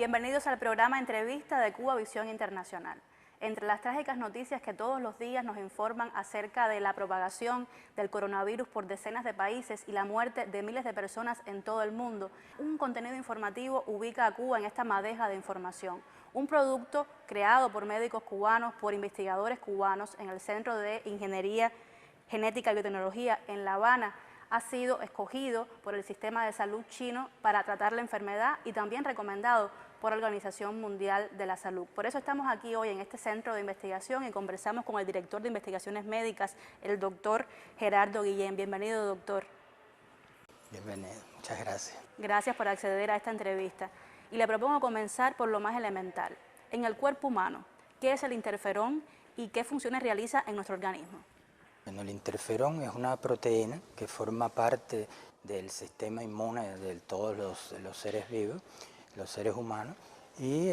Bienvenidos al programa Entrevista de Cuba Visión Internacional. Entre las trágicas noticias que todos los días nos informan acerca de la propagación del coronavirus por decenas de países y la muerte de miles de personas en todo el mundo, un contenido informativo ubica a Cuba en esta madeja de información. Un producto creado por médicos cubanos, por investigadores cubanos en el Centro de Ingeniería Genética y Biotecnología en La Habana, ha sido escogido por el sistema de salud chino para tratar la enfermedad y también recomendado por la Organización Mundial de la Salud. Por eso estamos aquí hoy en este centro de investigación y conversamos con el director de investigaciones médicas, el doctor Gerardo Guillén. Bienvenido, doctor. Bienvenido, muchas gracias. Gracias por acceder a esta entrevista. Y le propongo comenzar por lo más elemental. En el cuerpo humano, ¿qué es el interferón y qué funciones realiza en nuestro organismo? Bueno, el interferón es una proteína que forma parte del sistema inmune de todos los seres vivos, los seres humanos, y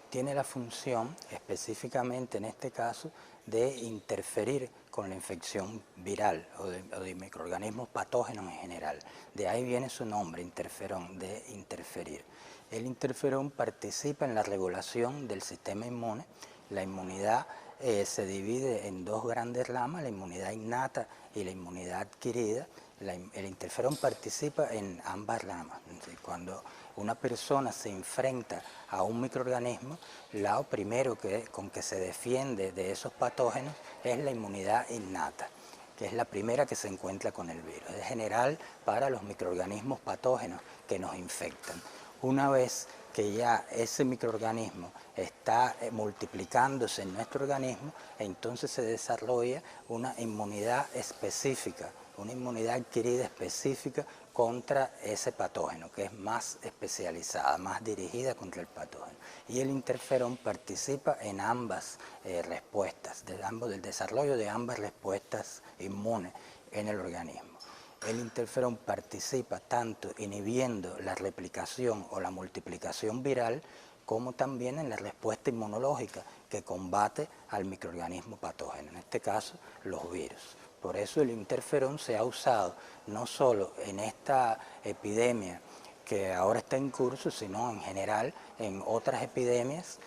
tiene la función, específicamente en este caso, de interferir con la infección viral o de microorganismos patógenos en general. De ahí viene su nombre, interferón, de interferir. El interferón participa en la regulación del sistema inmune. La inmunidad se divide en dos grandes ramas, la inmunidad innata y la inmunidad adquirida. El interferón participa en ambas ramas. Cuando una persona se enfrenta a un microorganismo, lo primero con que se defiende de esos patógenos es la inmunidad innata, que es la primera que se encuentra con el virus. Es general para los microorganismos patógenos que nos infectan. Una vez que ya ese microorganismo está multiplicándose en nuestro organismo, entonces se desarrolla una inmunidad específica, una inmunidad adquirida específica contra ese patógeno, que es más especializada, más dirigida contra el patógeno. Y el interferón participa en ambas respuestas, del desarrollo de ambas respuestas inmunes en el organismo. El interferón participa tanto inhibiendo la replicación o la multiplicación viral, como también en la respuesta inmunológica que combate al microorganismo patógeno, en este caso los virus. Por eso el interferón se ha usado no solo en esta epidemia que ahora está en curso, sino en general en otras epidemias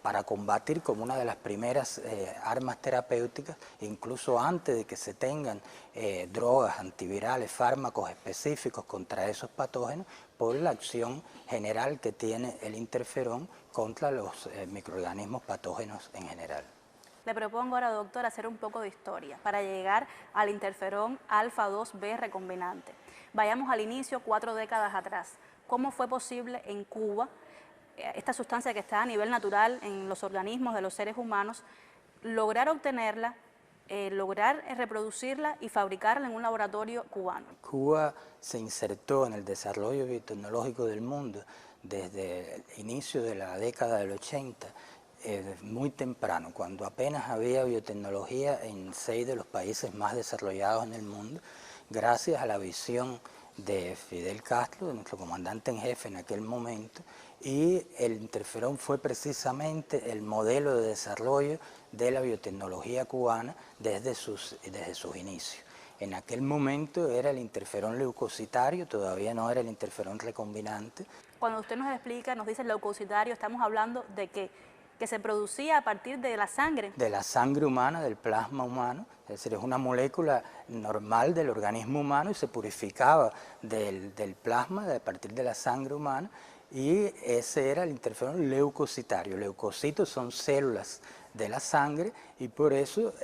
para combatir como una de las primeras armas terapéuticas, incluso antes de que se tengan drogas antivirales, fármacos específicos contra esos patógenos, por la acción general que tiene el interferón contra los microorganismos patógenos en general. Le propongo ahora, doctor, hacer un poco de historia para llegar al interferón alfa-2b recombinante. Vayamos al inicio, 4 décadas atrás. ¿Cómo fue posible en Cuba, esta sustancia que está a nivel natural en los organismos de los seres humanos, lograr obtenerla, lograr reproducirla y fabricarla en un laboratorio cubano? Cuba se insertó en el desarrollo biotecnológico del mundo desde el inicio de la década del 80, muy temprano, cuando apenas había biotecnología en 6 de los países más desarrollados en el mundo, gracias a la visión de Fidel Castro, de nuestro comandante en jefe en aquel momento, y el interferón fue precisamente el modelo de desarrollo de la biotecnología cubana desde sus inicios. En aquel momento era el interferón leucocitario, todavía no era el interferón recombinante. Cuando usted nos explica, nos dice leucocitario, estamos hablando de que se producía a partir de la sangre. De la sangre humana, del plasma humano, es decir, es una molécula normal del organismo humano y se purificaba del plasma a partir de la sangre humana, y ese era el interferón leucocitario. Leucocitos son células de la sangre y por eso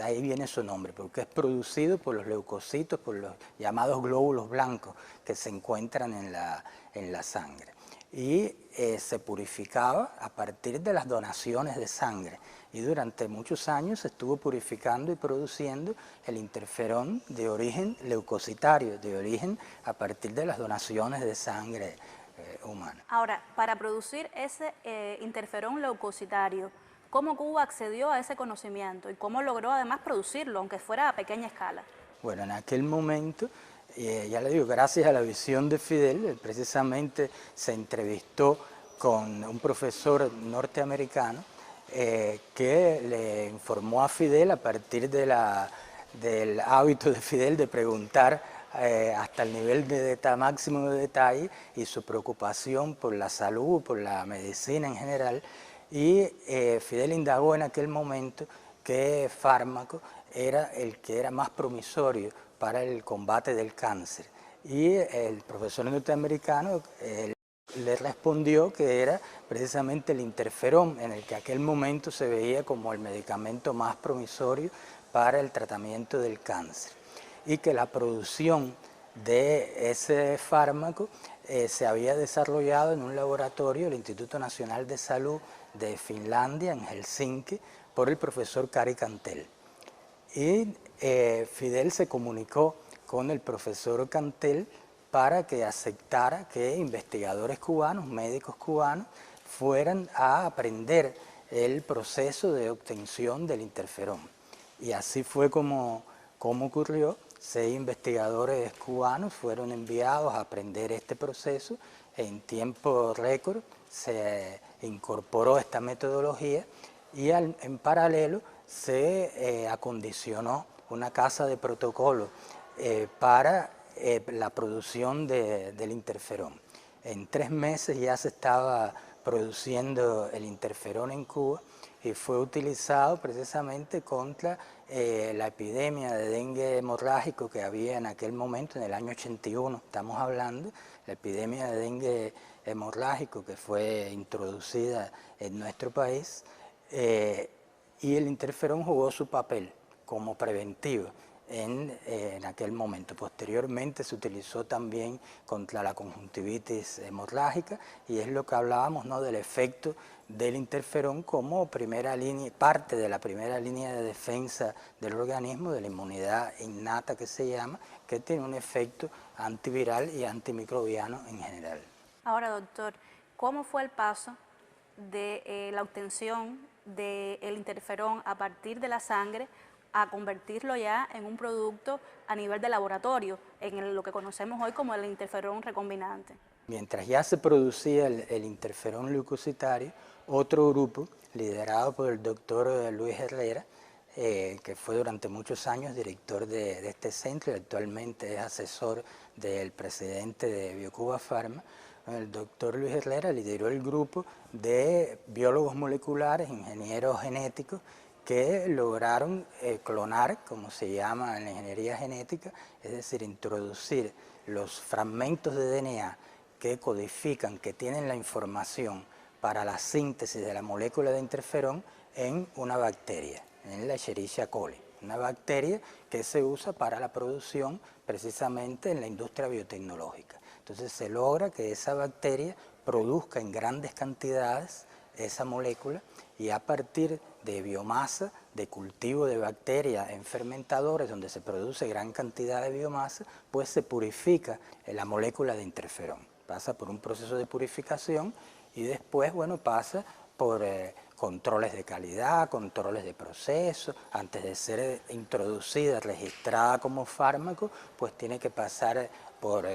ahí viene su nombre, porque es producido por los leucocitos, por los llamados glóbulos blancos que se encuentran en la sangre. Y se purificaba a partir de las donaciones de sangre, y durante muchos años se estuvo purificando y produciendo el interferón de origen leucocitario, de origen a partir de las donaciones de sangre humana. Ahora, para producir ese interferón leucocitario, ¿cómo Cuba accedió a ese conocimiento y cómo logró además producirlo, aunque fuera a pequeña escala? Bueno, en aquel momento, ya le digo, gracias a la visión de Fidel, precisamente se entrevistó con un profesor norteamericano que le informó a Fidel, a partir del hábito de Fidel de preguntar hasta el nivel de máximo de detalle y su preocupación por la salud, por la medicina en general. Y Fidel indagó en aquel momento qué fármaco era el que era más promisorio para el combate del cáncer. Y el profesor norteamericano le respondió que era precisamente el interferón, en el que aquel momento se veía como el medicamento más promisorio para el tratamiento del cáncer, y que la producción de ese fármaco se había desarrollado en un laboratorio del Instituto Nacional de Salud de Finlandia, en Helsinki, por el profesor Kari Cantel. Y Fidel se comunicó con el profesor Cantel para que aceptara que investigadores cubanos, médicos cubanos, fueran a aprender el proceso de obtención del interferón. Y así fue como ocurrió. 6 investigadores cubanos fueron enviados a aprender este proceso. En tiempo récord se incorporó esta metodología y en paralelo se acondicionó una casa de protocolo para la producción del interferón. En 3 meses ya se estaba produciendo el interferón en Cuba y fue utilizado precisamente contra la epidemia de dengue hemorrágico que había en aquel momento, en el año 81, estamos hablando, la epidemia de dengue hemorrágico que fue introducida en nuestro país, y el interferón jugó su papel como preventivo en aquel momento. Posteriormente se utilizó también contra la conjuntivitis hemorrágica, y es lo que hablábamos, ¿no?, del efecto del interferón como primera línea, parte de la primera línea de defensa del organismo, de la inmunidad innata que se llama, que tiene un efecto antiviral y antimicrobiano en general. Ahora, doctor, ¿cómo fue el paso de la obtención del interferón a partir de la sangre a convertirlo ya en un producto a nivel de laboratorio, en lo que conocemos hoy como el interferón recombinante? Mientras ya se producía el interferón leucocitario, otro grupo, liderado por el doctor Luis Herrera, que fue durante muchos años director de este centro y actualmente es asesor del presidente de Biocuba Pharma, el doctor Luis Herrera lideró el grupo de biólogos moleculares, ingenieros genéticos, que lograron clonar, como se llama en la ingeniería genética, es decir, introducir los fragmentos de DNA que codifican, que tienen la información para la síntesis de la molécula de interferón en una bacteria, en la Escherichia coli, una bacteria que se usa para la producción precisamente en la industria biotecnológica. Entonces se logra que esa bacteria produzca en grandes cantidades esa molécula, y a partir de biomasa, de cultivo de bacterias en fermentadores donde se produce gran cantidad de biomasa, pues se purifica la molécula de interferón. Pasa por un proceso de purificación y después, bueno, pasa por controles de calidad, controles de proceso. Antes de ser introducida, registrada como fármaco, pues tiene que pasar por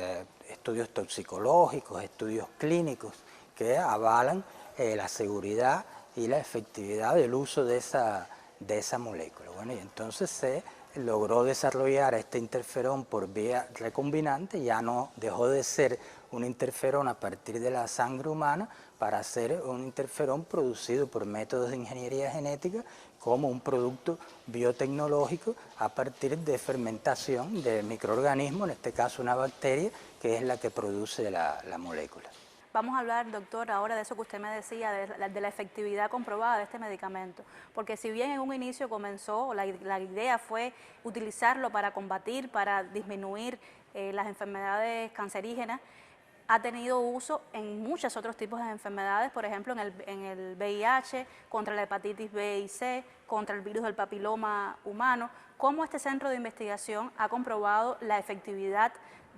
estudios toxicológicos, estudios clínicos que avalan la seguridad y la efectividad del uso de esa molécula. Bueno, y entonces se logró desarrollar este interferón por vía recombinante, ya no dejó de ser un interferón a partir de la sangre humana para ser un interferón producido por métodos de ingeniería genética como un producto biotecnológico a partir de fermentación de microorganismos, en este caso una bacteria, que es la que produce la molécula. Vamos a hablar, doctor, ahora de eso que usted me decía, de la efectividad comprobada de este medicamento, porque si bien en un inicio comenzó, la idea fue utilizarlo para combatir, para disminuir las enfermedades cancerígenas, ha tenido uso en muchos otros tipos de enfermedades, por ejemplo en el VIH, contra la hepatitis B y C, contra el virus del papiloma humano. ¿Cómo este centro de investigación ha comprobado la efectividad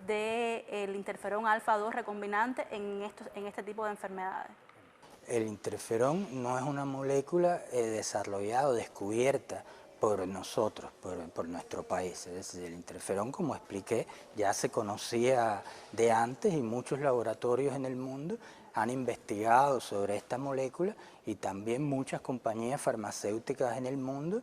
del interferón alfa-2 recombinante en este tipo de enfermedades? El interferón no es una molécula desarrollada o descubierta por nosotros, por nuestro país. Es decir, el interferón, como expliqué, ya se conocía de antes y muchos laboratorios en el mundo han investigado sobre esta molécula y también muchas compañías farmacéuticas en el mundo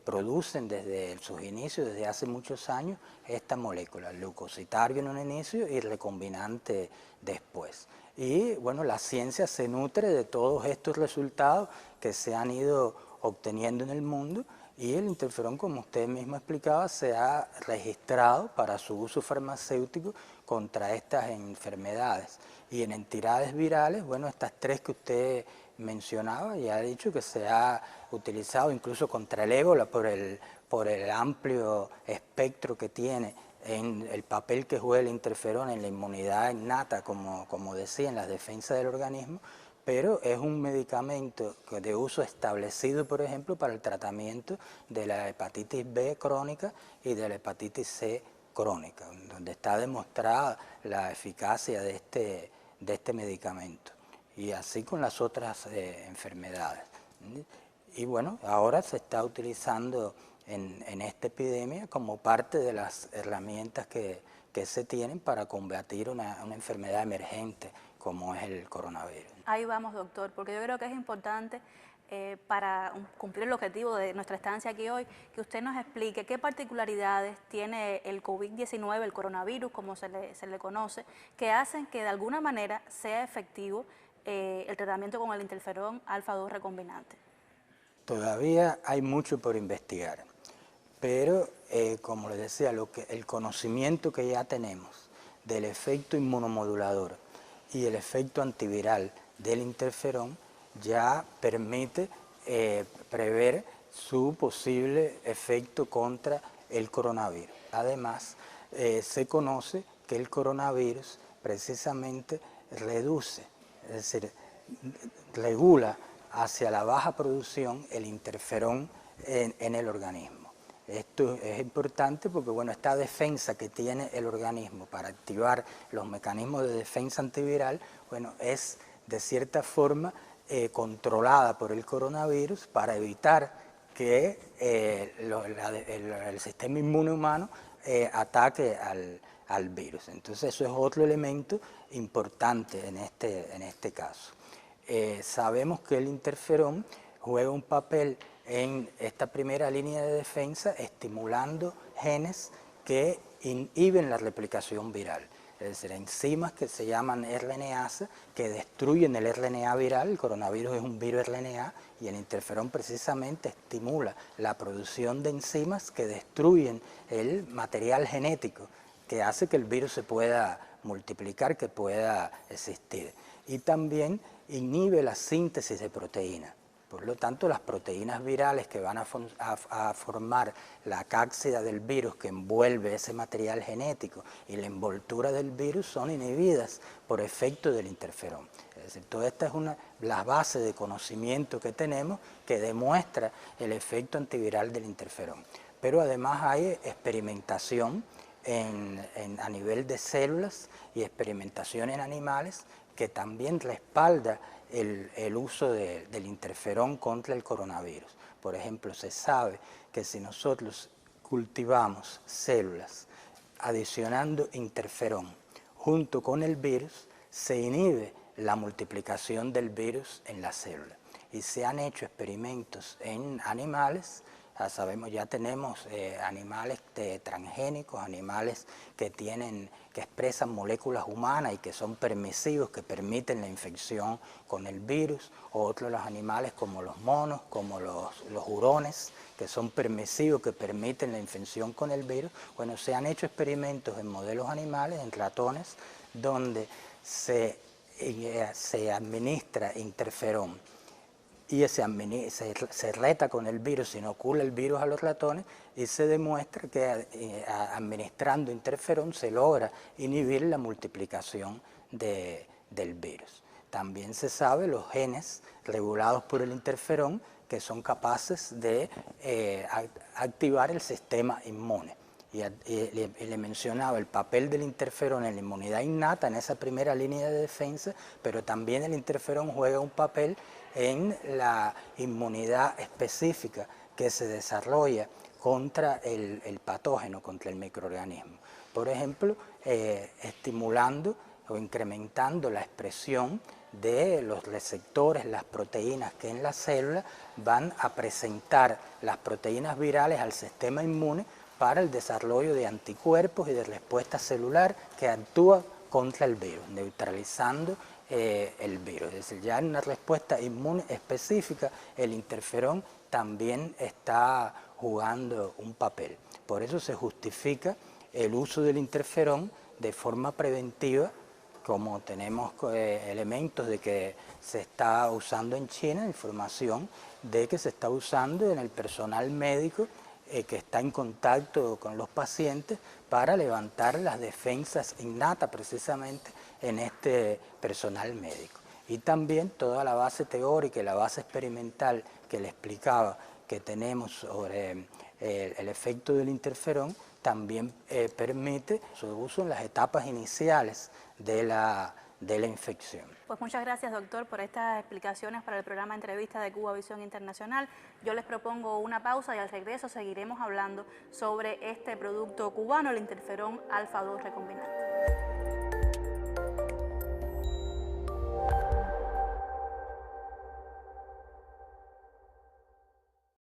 producen desde sus inicios, desde hace muchos años, esta molécula, el leucocitario en un inicio y el recombinante después. Y bueno, la ciencia se nutre de todos estos resultados que se han ido obteniendo en el mundo y el interferón, como usted mismo explicaba, se ha registrado para su uso farmacéutico contra estas enfermedades. Y en entidades virales, bueno, estas tres que usted mencionaba, ya ha dicho que se ha utilizado incluso contra el ébola por el amplio espectro que tiene en el papel que juega el interferón en la inmunidad innata, como decía, en la defensa del organismo, pero es un medicamento de uso establecido, por ejemplo, para el tratamiento de la hepatitis B crónica y de la hepatitis C crónica, donde está demostrada la eficacia de este medicamento, y así con las otras enfermedades. Y bueno, ahora se está utilizando en esta epidemia como parte de las herramientas que se tienen para combatir una enfermedad emergente como es el coronavirus. Ahí vamos, doctor, porque yo creo que es importante para cumplir el objetivo de nuestra estancia aquí hoy, que usted nos explique qué particularidades tiene el COVID-19, el coronavirus, como se le conoce, que hacen que de alguna manera sea efectivo el tratamiento con el interferón alfa-2 recombinante. Todavía hay mucho por investigar, pero como les decía, el conocimiento que ya tenemos del efecto inmunomodulador y el efecto antiviral del interferón ya permite prever su posible efecto contra el coronavirus. Además, se conoce que el coronavirus precisamente reduce, es decir, regula hacia la baja producción el interferón en el organismo. Esto es importante porque, bueno, esta defensa que tiene el organismo para activar los mecanismos de defensa antiviral, bueno, es de cierta forma controlada por el coronavirus para evitar que el sistema inmune humano ataque al virus. Entonces eso es otro elemento importante en este caso. Sabemos que el interferón juega un papel en esta primera línea de defensa, estimulando genes que inhiben la replicación viral. Es decir, enzimas que se llaman RNasa, que destruyen el RNA viral. El coronavirus es un virus RNA y el interferón precisamente estimula la producción de enzimas que destruyen el material genético, que hace que el virus se pueda multiplicar, que pueda existir. Y también inhibe la síntesis de proteínas. Por lo tanto, las proteínas virales que van a formar la cápsida del virus que envuelve ese material genético y la envoltura del virus son inhibidas por efecto del interferón. Es decir, toda esta es la base de conocimiento que tenemos que demuestra el efecto antiviral del interferón. Pero además hay experimentación a nivel de células y experimentación en animales que también respalda el uso del interferón contra el coronavirus. Por ejemplo, se sabe que si nosotros cultivamos células adicionando interferón junto con el virus, se inhibe la multiplicación del virus en la célula. Y se han hecho experimentos en animales. Ya tenemos animales transgénicos, animales que expresan moléculas humanas y que son permisivos, que permiten la infección con el virus. Otros los animales como los monos, como los hurones, que son permisivos, que permiten la infección con el virus. Bueno, se han hecho experimentos en modelos animales, en ratones, donde se administra interferón y se reta con el virus, se inocula el virus a los ratones y se demuestra que administrando interferón se logra inhibir la multiplicación del virus. También se sabe los genes regulados por el interferón que son capaces de activar el sistema inmune. Y le mencionaba el papel del interferón en la inmunidad innata, en esa primera línea de defensa, pero también el interferón juega un papel en la inmunidad específica que se desarrolla contra el patógeno, contra el microorganismo. Por ejemplo, estimulando o incrementando la expresión de los receptores, las proteínas que en la célula van a presentar las proteínas virales al sistema inmune para el desarrollo de anticuerpos y de respuesta celular que actúa contra el virus, neutralizando el virus. Es decir, ya en una respuesta inmune específica, el interferón también está jugando un papel. Por eso se justifica el uso del interferón de forma preventiva, como tenemos elementos de que se está usando en China, información de que se está usando en el personal médico que está en contacto con los pacientes para levantar las defensas innatas precisamente en este personal médico. Y también toda la base teórica y la base experimental que le explicaba que tenemos sobre el efecto del interferón también permite su uso en las etapas iniciales de la infección. Pues muchas gracias, doctor, por estas explicaciones para el programa Entrevista de Cuba Visión Internacional. Yo les propongo una pausa y al regreso seguiremos hablando sobre este producto cubano, el interferón alfa-2 recombinante.